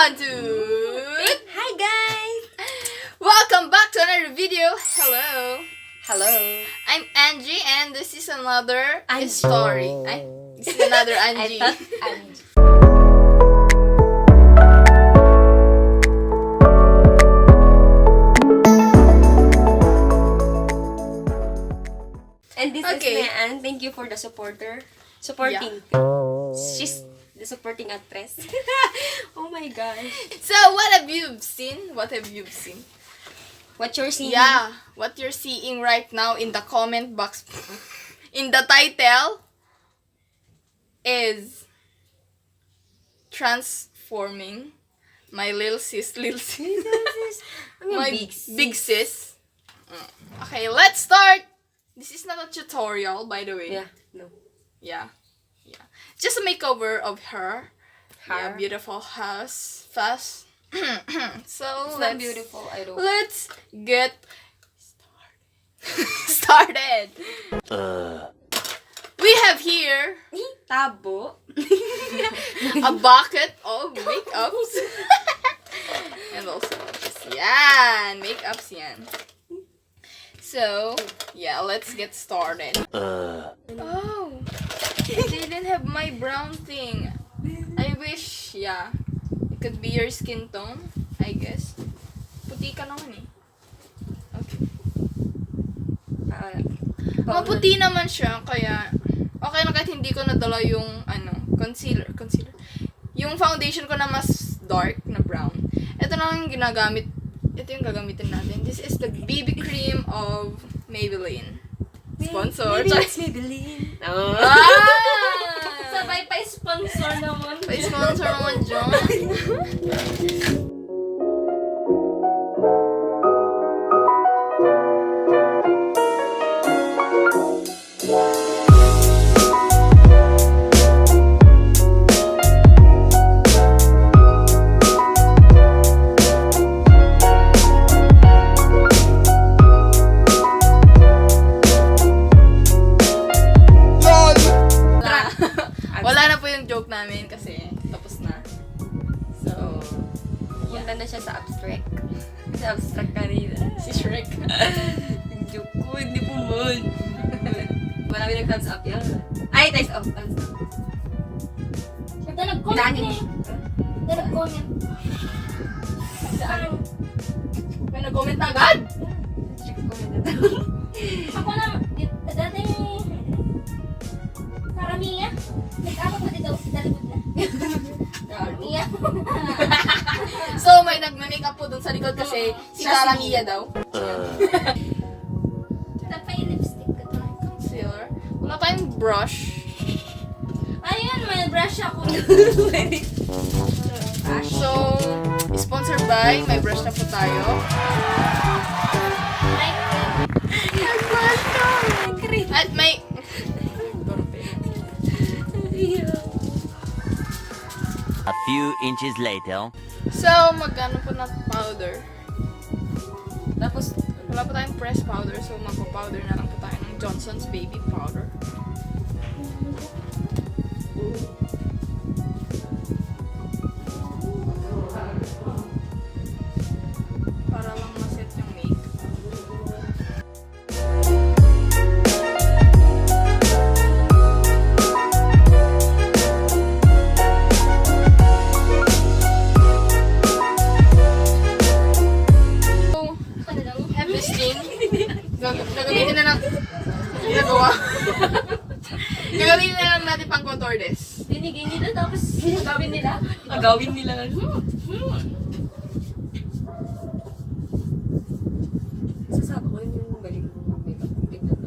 1, 2. Hi guys! Welcome back to another video. Hello. Hello. I'm Angie and this is another Angie. story. This is another Angie. I thought Angie. And this Okay. is Mayan. Thank you for the supporting. She's the supporting actress. Oh my gosh. So, what have you seen? What have you seen? What you're seeing? Yeah, what you're seeing right now in the comment box, in the title, is transforming my little sis, my big sis. Okay, let's start. This is not a tutorial, by the way. Yeah, no. Yeah. Just a makeover of her. Yeah, Her. beautiful house. Fast. So It's let's not beautiful, I don't. let's get started. We have here Tabo. a bucket of makeups. And also, yan, makeups yan. So, yeah, let's get started. Oh, I didn't have my brown thing. I wish, yeah, it could be your skin tone, I guess. Puti ka naman eh. Okay. Maputi naman siya, kaya okay na kahit hindi ko nadala yung concealer. Yung foundation ko na mas dark na brown. Ito na lang yung ginagamit. Ito yung gagamitin natin. This is the BB cream of Maybelline. Sponsor. Maybe it's Maybelline. Oh. Ah! Sabay pa sponsor naman. Pa-sponsor naman dyan. Wala na po yung joke namin kasi tapos na. So, Punta na siya sa abstract. Sa abstract kanina. si Shrek. Yung joke ko, hindi po man. Marami nag-thumbs up yan. Ay, thumbs up. Thumbs up. Ito nag-comment Dahil. eh. Ito nag-comment. Saan? May nag-comment na agad? Check comment na daw. Ako na, dati Karamia. Nag-ako ko dito si Dalibod na. Karamia. So, may nag-makeup po dun sa likod kasi si Siya Cara si Mia daw. Tapos yung lipstick ko to. Concealer. Wala tayong brush. Ayun, may brush ako. So, sponsored by, may brush na po tayo. At may... A few inches later. So, magano po na powder. Tapos, Wala po tayong pressed powder, so magpa-powder na lang po tayo ng Johnson's Baby Powder. Para lang maset yung makeup. So, have this thing. Gagamitin na lang. Ginagawa. Gagamitin na lang natin pang contour this. Binigay nila tapos gawin nila. agawin nila. Sasabi ko yun yung galing mo mag-makeup. Tignan na.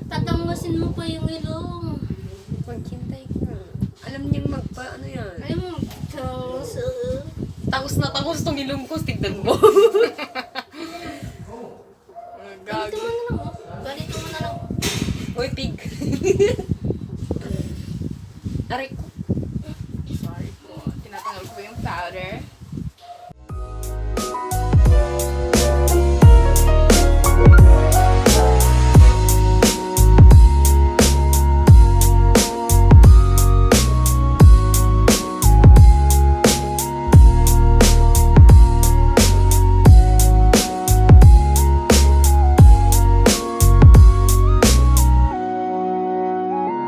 Tatambasin mo pa yung ilong. Maghintay ka. Alam niyang magpa, ano yan? Ay mo, Takos na takos tong ilong ko. Tignan mo. Ganito mo na lang, oh. Ganito mo na lang. Uy, pig. Aray ko. Sorry po. Tinatanggal ko yung powder.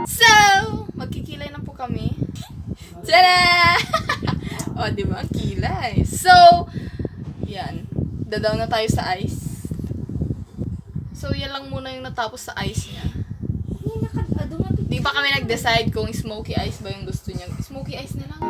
So, magkikilay na po kami. Tada! O, di ba? Ang kilay. So, yan. Dadaw na tayo sa ice. So, yan lang muna yung natapos sa ice niya. Dumapit. Di pa kami nag-decide kung smoky ice ba yung gusto niya. Smoky ice na lang.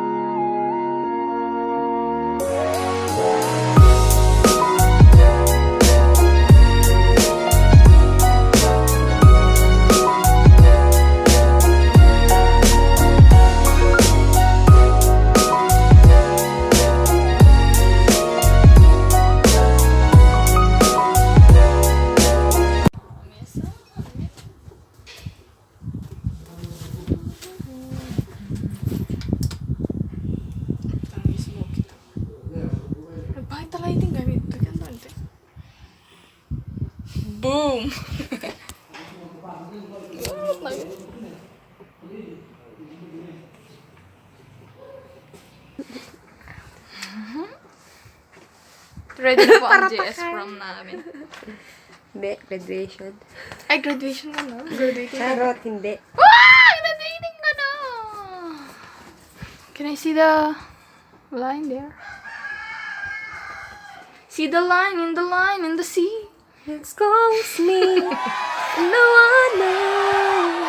Bakit talaga yung gamit? Boom! Ready na po ang JS prom namin. Hindi, graduation. Ay, graduation ka na? Graduating ka na? Charot, hindi. Ah! Graduating ka na! Can I see the line there? See the line in the sea. Excuse me. No one knows.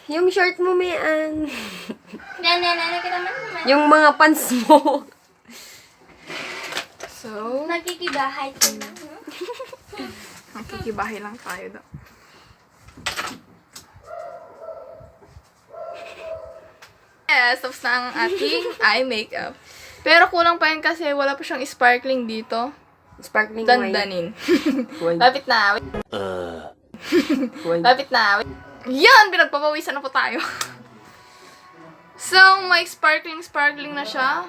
Yung short mo, Mayan. Nananana ka naman naman. Yung mga pants mo. So, Nakikibahay ka na. makikibahay lang tayo daw. Yes, tapos na ang ating eye makeup. Pero kulang pa yun kasi wala pa siyang sparkling dito. Sparkling wine. Dandanin. Wine. Lapit na. Wait. Wine. Lapit na. Wait. Yan! Pinagpapawisan na po tayo. So, may sparkling na siya.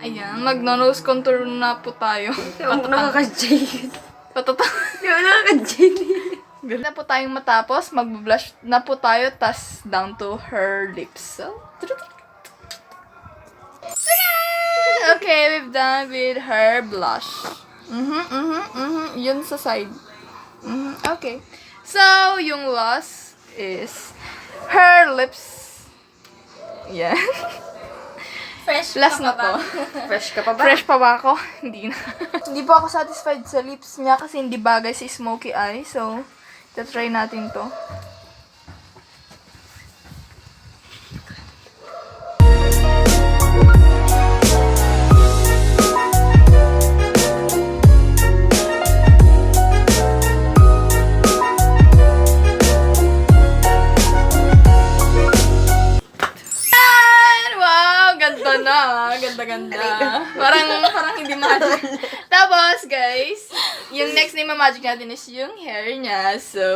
Ayan, mag-nose contour na po tayo. Yung nakaka-jade. Patatang. Yung nakaka-jade. Na po tayong matapos, mag-blush na po tayo, tas down to her lips. So, okay, we've done with her blush. Yun sa side. Okay. So, yung last is her lips. Yeah. Fresh Last pa na to. ba? Fresh ka pa ba? Fresh pa ba ako? Hindi na. Hindi po ako satisfied sa lips niya kasi hindi bagay sa smoky eye. So, try natin to. Ganda. Parang hindi magic. Tapos, guys, yung next na magic natin is yung hair niya. So,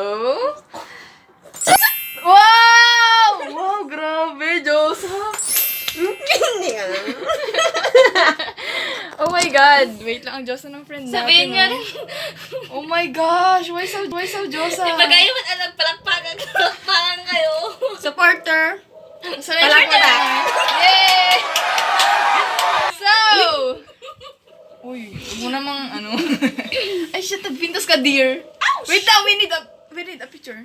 wow! Wow, grabe, Joseph. Hindi nga. Oh my God. Wait lang, ang Joseph ng friend natin. Sabihin niyo rin. Oh my gosh. Why so Joseph? Bagay mo alam, palakpakan kayo. Supporter. Sanay siya Palakpakan. pa. Yay! So, uy, huwag mo namang ano. Ay, shit, nagpintas ka, dear. Wait lang, we need a picture.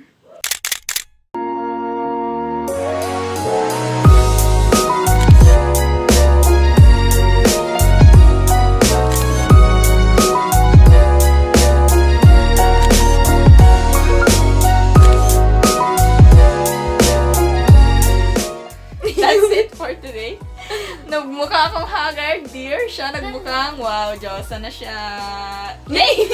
That's it for today. Nagmukha akong haggard, dear. Siya nagmukhang, wow, Diyosa na siya. Yay!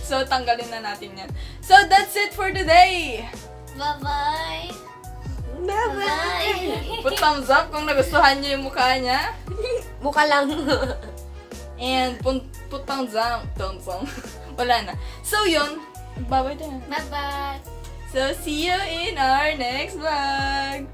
So, tanggalin na natin yan. So, that's it for today. Bye-bye. Bye. Put thumbs up kung nagustuhan niyo yung mukha niya. Mukha lang. And put thumbs up. Wala na. So yun. Bye-bye din. Bye-bye. So see you in our next vlog.